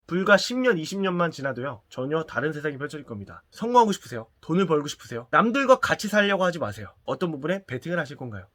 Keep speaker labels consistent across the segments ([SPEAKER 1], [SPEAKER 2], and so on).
[SPEAKER 1] 불과 10년, 20년만 지나도요, 전혀 다른 세상이 펼쳐질 겁니다. 성공하고 싶으세요? 돈을 벌고 싶으세요? 남들과 같이 살려고 하지 마세요. 어떤 부분에 베팅을 하실 건가요?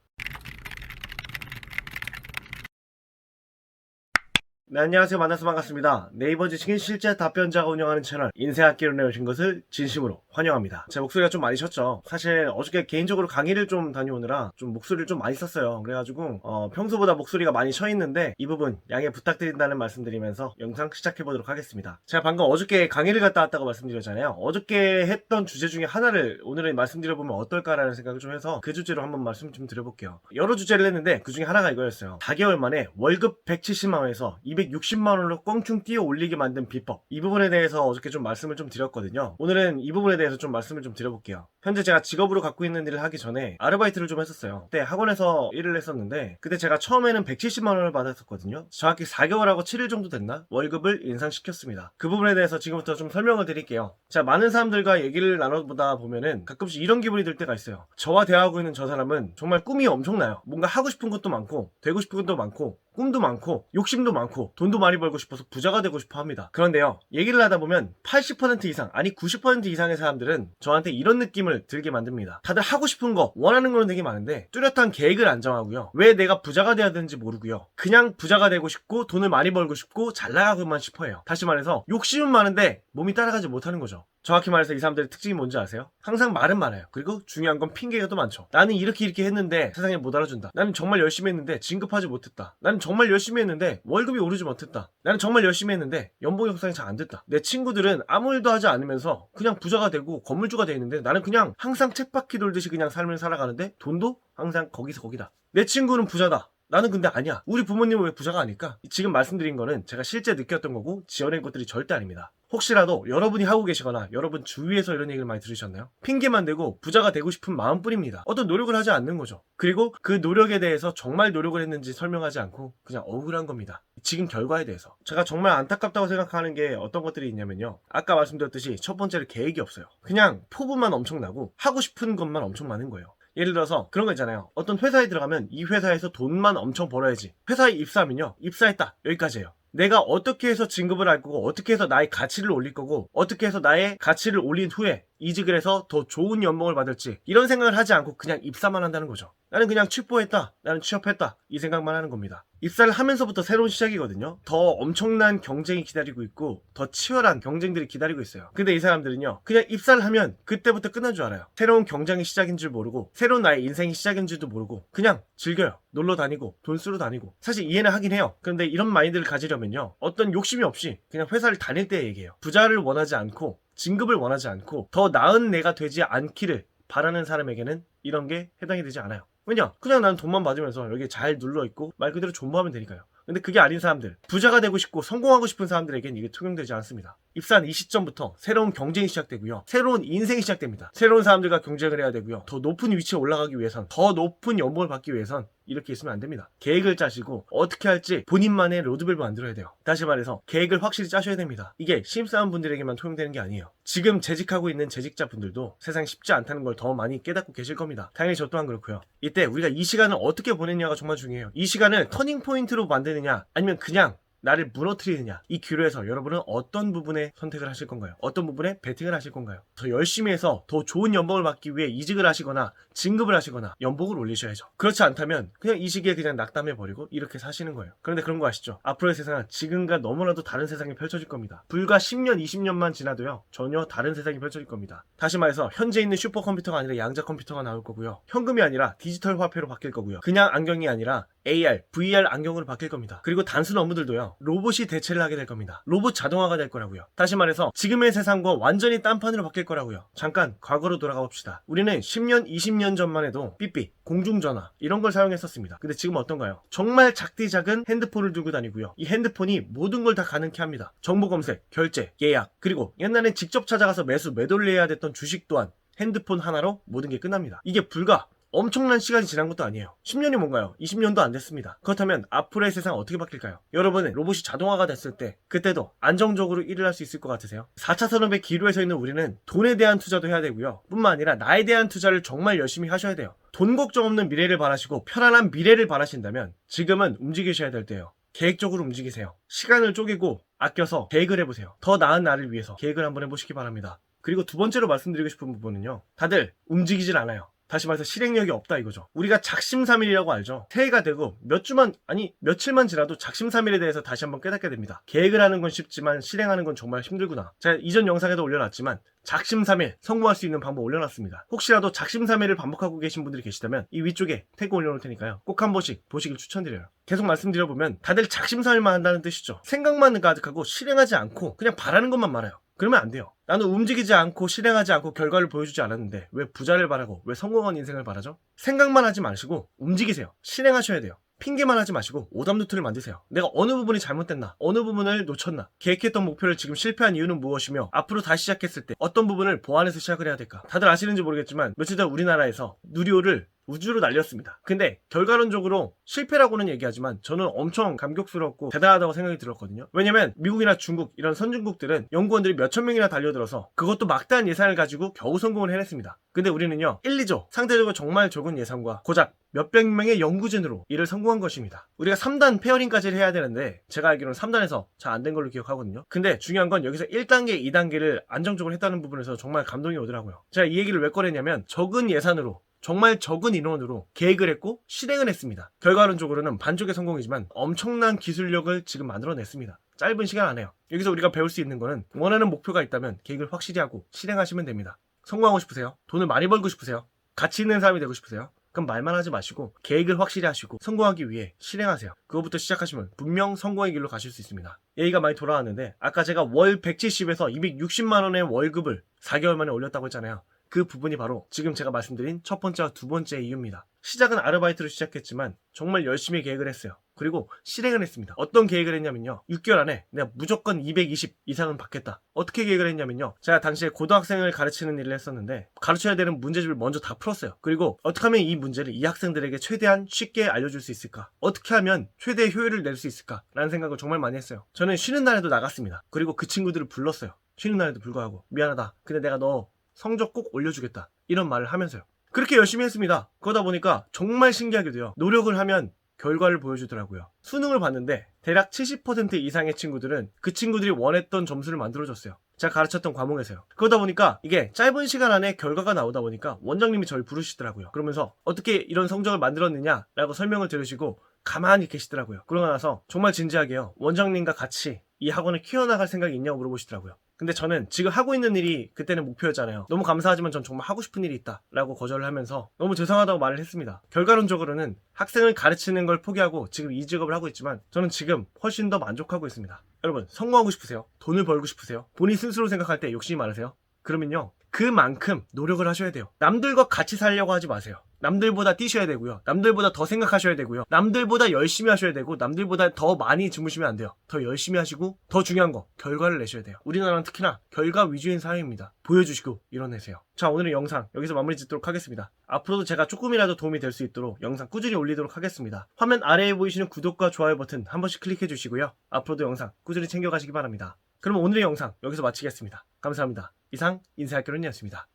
[SPEAKER 1] 네, 안녕하세요. 만나서 반갑습니다. 네이버 지식인 실제 답변자가 운영하는 채널 인생학기론에 오신 것을 진심으로 환영합니다. 제 목소리가 좀 많이 쉬었죠. 사실 어저께 개인적으로 강의를 좀 다녀오느라 좀 목소리를 좀 많이 썼어요. 그래가지고 평소보다 목소리가 많이 쉬어 있는데 이 부분 양해 부탁드린다는 말씀드리면서 영상 시작해보도록 하겠습니다. 제가 방금 어저께 강의를 갔다 왔다고 말씀드렸잖아요. 어저께 했던 주제 중에 하나를 오늘은 말씀드려보면 어떨까라는 생각을 좀 해서 그 주제로 한번 말씀 좀 드려볼게요. 여러 주제를 했는데 그 중에 하나가 이거였어요. 4개월 만에 월급 170만원에서 260만원으로 껑충 뛰어 올리게 만든 비법, 이 부분에 대해서 어저께 좀 말씀을 좀 드렸거든요. 오늘은 이 부분에 대해서 좀 말씀을 좀 드려볼게요. 현재 제가 직업으로 갖고 있는 일을 하기 전에 아르바이트를 좀 했었어요. 그때 학원에서 일을 했었는데 그때 제가 처음에는 170만원을 받았었거든요. 정확히 4개월하고 7일 정도 됐나? 월급을 인상시켰습니다. 그 부분에 대해서 지금부터 좀 설명을 드릴게요. 자, 많은 사람들과 얘기를 나눠보다 보면은 가끔씩 이런 기분이 들 때가 있어요. 저와 대화하고 있는 저 사람은 정말 꿈이 엄청나요. 뭔가 하고 싶은 것도 많고 되고 싶은 것도 많고 꿈도 많고 욕심도 많고 돈도 많이 벌고 싶어서 부자가 되고 싶어 합니다. 그런데요, 얘기를 하다 보면 80% 이상, 아니 90% 이상의 사람들은 저한테 이런 느낌을 들게 만듭니다. 다들 하고 싶은 거, 원하는 거는 되게 많은데 뚜렷한 계획을 안 정하고요, 왜 내가 부자가 돼야 되는지 모르고요, 그냥 부자가 되고 싶고 돈을 많이 벌고 싶고 잘 나가고만 싶어해요. 다시 말해서 욕심은 많은데 몸이 따라가지 못하는 거죠. 정확히 말해서 이 사람들의 특징이 뭔지 아세요? 항상 말은 많아요. 그리고 중요한 건 핑계가 더 많죠. 나는 이렇게 했는데 세상에 못 알아준다. 나는 정말 열심히 했는데 진급하지 못했다. 나는 정말 열심히 했는데 월급이 오르지 못했다. 나는 정말 열심히 했는데 연봉 협상이 잘 안 됐다. 내 친구들은 아무 일도 하지 않으면서 그냥 부자가 되고 건물주가 돼 있는데 나는 그냥 항상 쳇바퀴 돌듯이 그냥 삶을 살아가는데 돈도 항상 거기서 거기다. 내 친구는 부자다. 나는 근데 아니야. 우리 부모님은 왜 부자가 아닐까? 지금 말씀드린 거는 제가 실제 느꼈던 거고 지어낸 것들이 절대 아닙니다. 혹시라도 여러분이 하고 계시거나 여러분 주위에서 이런 얘기를 많이 들으셨나요? 핑계만 대고 부자가 되고 싶은 마음뿐입니다. 어떤 노력을 하지 않는 거죠. 그리고 그 노력에 대해서 정말 노력을 했는지 설명하지 않고 그냥 억울한 겁니다. 지금 결과에 대해서 제가 정말 안타깝다고 생각하는 게 어떤 것들이 있냐면요, 아까 말씀드렸듯이 첫 번째로 계획이 없어요. 그냥 포부만 엄청나고 하고 싶은 것만 엄청 많은 거예요. 예를 들어서 그런 거 있잖아요. 어떤 회사에 들어가면 이 회사에서 돈만 엄청 벌어야지. 회사에 입사하면요, 입사했다, 여기까지예요. 내가 어떻게 해서 진급을 할 거고, 어떻게 해서 나의 가치를 올릴 거고, 어떻게 해서 나의 가치를 올린 후에 이직을 해서 더 좋은 연봉을 받을지, 이런 생각을 하지 않고 그냥 입사만 한다는 거죠. 나는 그냥 취뽀했다, 나는 취업했다, 이 생각만 하는 겁니다. 입사를 하면서부터 새로운 시작이거든요. 더 엄청난 경쟁이 기다리고 있고 더 치열한 경쟁들이 기다리고 있어요. 근데 이 사람들은요, 그냥 입사를 하면 그때부터 끝난 줄 알아요. 새로운 경쟁이 시작인 줄 모르고 새로운 나의 인생이 시작인 줄도 모르고 그냥 즐겨요. 놀러 다니고 돈 쓰러 다니고. 사실 이해는 하긴 해요. 그런데 이런 마인드를 가지려면요, 어떤 욕심이 없이 그냥 회사를 다닐 때 얘기해요. 부자를 원하지 않고 진급을 원하지 않고 더 나은 내가 되지 않기를 바라는 사람에게는 이런 게 해당이 되지 않아요. 왜냐? 그냥 나는 돈만 받으면서 여기 잘 눌러있고 말 그대로 존버하면 되니까요. 근데 그게 아닌 사람들, 부자가 되고 싶고 성공하고 싶은 사람들에겐 이게 통용되지 않습니다. 입사한 이 시점부터 새로운 경쟁이 시작되고요, 새로운 인생이 시작됩니다. 새로운 사람들과 경쟁을 해야 되고요, 더 높은 위치에 올라가기 위해선, 더 높은 연봉을 받기 위해선 이렇게 있으면 안 됩니다. 계획을 짜시고 어떻게 할지 본인만의 로드맵을 만들어야 돼요. 다시 말해서 계획을 확실히 짜셔야 됩니다. 이게 신입사원 분들에게만 통용되는 게 아니에요. 지금 재직하고 있는 재직자분들도 세상이 쉽지 않다는 걸 더 많이 깨닫고 계실 겁니다. 당연히 저 또한 그렇고요. 이때 우리가 이 시간을 어떻게 보냈냐가 정말 중요해요. 이 시간을 터닝 포인트로 만드느냐 아니면 그냥 나를 무너뜨리느냐, 이 기로에서 여러분은 어떤 부분에 선택을 하실 건가요? 어떤 부분에 베팅을 하실 건가요? 더 열심히 해서 더 좋은 연봉을 받기 위해 이직을 하시거나 진급을 하시거나 연봉을 올리셔야죠. 그렇지 않다면 그냥 이 시기에 그냥 낙담해버리고 이렇게 사시는 거예요. 그런데 그런 거 아시죠? 앞으로의 세상은 지금과 너무나도 다른 세상이 펼쳐질 겁니다. 불과 10년, 20년만 지나도요, 전혀 다른 세상이 펼쳐질 겁니다. 다시 말해서 현재 있는 슈퍼컴퓨터가 아니라 양자 컴퓨터가 나올 거고요, 현금이 아니라 디지털 화폐로 바뀔 거고요, 그냥 안경이 아니라 AR, VR 안경으로 바뀔 겁니다. 그리고 단순 업무들도요, 로봇이 대체를 하게 될 겁니다. 로봇 자동화가 될 거라고요. 다시 말해서 지금의 세상과 완전히 딴판으로 바뀔 거라고요. 잠깐 과거로 돌아가 봅시다. 우리는 10년, 20년 전만 해도 삐삐, 공중전화 이런 걸 사용했었습니다. 근데 지금 어떤가요? 정말 작디 작은 핸드폰을 들고 다니고요, 이 핸드폰이 모든 걸 다 가능케 합니다. 정보 검색, 결제, 예약, 그리고 옛날엔 직접 찾아가서 매수, 매도를 해야 됐던 주식 또한 핸드폰 하나로 모든 게 끝납니다. 이게 불과 엄청난 시간이 지난 것도 아니에요. 10년이 뭔가요? 20년도 안 됐습니다. 그렇다면 앞으로의 세상 어떻게 바뀔까요? 여러분은 로봇이 자동화가 됐을 때 그때도 안정적으로 일을 할 수 있을 것 같으세요? 4차 산업의 기로에 서 있는 우리는 돈에 대한 투자도 해야 되고요, 뿐만 아니라 나에 대한 투자를 정말 열심히 하셔야 돼요. 돈 걱정 없는 미래를 바라시고 편안한 미래를 바라신다면 지금은 움직이셔야 될 때예요. 계획적으로 움직이세요. 시간을 쪼개고 아껴서 계획을 해보세요. 더 나은 나를 위해서 계획을 한번 해보시기 바랍니다. 그리고 두 번째로 말씀드리고 싶은 부분은요. 다들 움직이질 않아요. 다시 말해서 실행력이 없다 이거죠. 우리가 작심삼일이라고 알죠. 새해가 되고 몇 주만 아니 며칠만 지나도 작심삼일에 대해서 다시 한번 깨닫게 됩니다. 계획을 하는 건 쉽지만 실행하는 건 정말 힘들구나. 제가 이전 영상에도 올려놨지만 작심삼일 성공할 수 있는 방법 올려놨습니다. 혹시라도 작심삼일을 반복하고 계신 분들이 계시다면 이 위쪽에 태그 올려놓을 테니까요. 꼭 한 번씩 보시길 추천드려요. 계속 말씀드려보면 다들 작심삼일만 한다는 뜻이죠. 생각만 가득하고 실행하지 않고 그냥 바라는 것만 많아요. 그러면 안 돼요. 나는 움직이지 않고 실행하지 않고 결과를 보여주지 않았는데 왜 부자를 바라고 왜 성공한 인생을 바라죠? 생각만 하지 마시고 움직이세요. 실행하셔야 돼요. 핑계만 하지 마시고 오답노트를 만드세요. 내가 어느 부분이 잘못됐나, 어느 부분을 놓쳤나, 계획했던 목표를 지금 실패한 이유는 무엇이며 앞으로 다시 시작했을 때 어떤 부분을 보완해서 시작을 해야 될까. 다들 아시는지 모르겠지만 며칠 전 우리나라에서 누리호를 우주로 날렸습니다. 근데 결과론적으로 실패라고는 얘기하지만 저는 엄청 감격스럽고 대단하다고 생각이 들었거든요. 왜냐면 미국이나 중국 이런 선진국들은 연구원들이 몇천 명이나 달려들어서 그것도 막대한 예산을 가지고 겨우 성공을 해냈습니다. 근데 우리는요 1, 2조 상대적으로 정말 적은 예산과 고작 몇백 명의 연구진으로 이를 성공한 것입니다. 우리가 3단 페어링까지 해야 되는데 제가 알기로는 3단에서 잘 안 된 걸로 기억하거든요. 근데 중요한 건 여기서 1단계, 2단계를 안정적으로 했다는 부분에서 정말 감동이 오더라고요. 제가 이 얘기를 왜 꺼냈냐면 적은 예산으로 정말 적은 인원으로 계획을 했고 실행을 했습니다. 결과론적으로는 반쪽의 성공이지만 엄청난 기술력을 지금 만들어냈습니다. 짧은 시간 안에요. 여기서 우리가 배울 수 있는 거는 원하는 목표가 있다면 계획을 확실히 하고 실행하시면 됩니다. 성공하고 싶으세요? 돈을 많이 벌고 싶으세요? 가치 있는 사람이 되고 싶으세요? 그럼 말만 하지 마시고 계획을 확실히 하시고 성공하기 위해 실행하세요. 그거부터 시작하시면 분명 성공의 길로 가실 수 있습니다. 얘기가 많이 돌아왔는데 아까 제가 월 170에서 260만원의 월급을 4개월 만에 올렸다고 했잖아요. 그 부분이 바로 지금 제가 말씀드린 첫 번째와 두 번째 이유입니다. 시작은 아르바이트로 시작했지만 정말 열심히 계획을 했어요. 그리고 실행을 했습니다. 어떤 계획을 했냐면요. 6개월 안에 내가 무조건 220 이상은 받겠다. 어떻게 계획을 했냐면요. 제가 당시에 고등학생을 가르치는 일을 했었는데 가르쳐야 되는 문제집을 먼저 다 풀었어요. 그리고 어떻게 하면 이 문제를 이 학생들에게 최대한 쉽게 알려줄 수 있을까? 어떻게 하면 최대의 효율을 낼 수 있을까? 라는 생각을 정말 많이 했어요. 저는 쉬는 날에도 나갔습니다. 그리고 그 친구들을 불렀어요. 쉬는 날에도 불구하고 미안하다. 근데 내가 너 성적 꼭 올려주겠다. 이런 말을 하면서요. 그렇게 열심히 했습니다. 그러다 보니까 정말 신기하게도요. 노력을 하면 결과를 보여주더라고요. 수능을 봤는데 대략 70% 이상의 친구들은 그 친구들이 원했던 점수를 만들어줬어요. 제가 가르쳤던 과목에서요. 그러다 보니까 이게 짧은 시간 안에 결과가 나오다 보니까 원장님이 저를 부르시더라고요. 그러면서 어떻게 이런 성적을 만들었느냐 라고 설명을 들으시고 가만히 계시더라고요. 그러고 나서 정말 진지하게요. 원장님과 같이 이 학원을 키워나갈 생각이 있냐고 물어보시더라고요. 근데 저는 지금 하고 있는 일이 그때는 목표였잖아요. 너무 감사하지만 전 정말 하고 싶은 일이 있다 라고 거절을 하면서 너무 죄송하다고 말을 했습니다. 결과론적으로는 학생을 가르치는 걸 포기하고 지금 이 직업을 하고 있지만 저는 지금 훨씬 더 만족하고 있습니다. 여러분 성공하고 싶으세요? 돈을 벌고 싶으세요? 본인 스스로 생각할 때 욕심이 많으세요? 그러면요 그만큼 노력을 하셔야 돼요. 남들과 같이 살려고 하지 마세요. 남들보다 뛰셔야 되고요. 남들보다 더 생각하셔야 되고요. 남들보다 열심히 하셔야 되고 남들보다 더 많이 주무시면 안 돼요. 더 열심히 하시고 더 중요한 거 결과를 내셔야 돼요. 우리나라는 특히나 결과 위주인 사회입니다. 보여주시고 이뤄내세요. 자 오늘의 영상 여기서 마무리 짓도록 하겠습니다. 앞으로도 제가 조금이라도 도움이 될 수 있도록 영상 꾸준히 올리도록 하겠습니다. 화면 아래에 보이시는 구독과 좋아요 버튼 한 번씩 클릭해 주시고요. 앞으로도 영상 꾸준히 챙겨가시기 바랍니다. 그럼 오늘의 영상 여기서 마치겠습니다. 감사합니다. 이상 인사학교론이었습니다.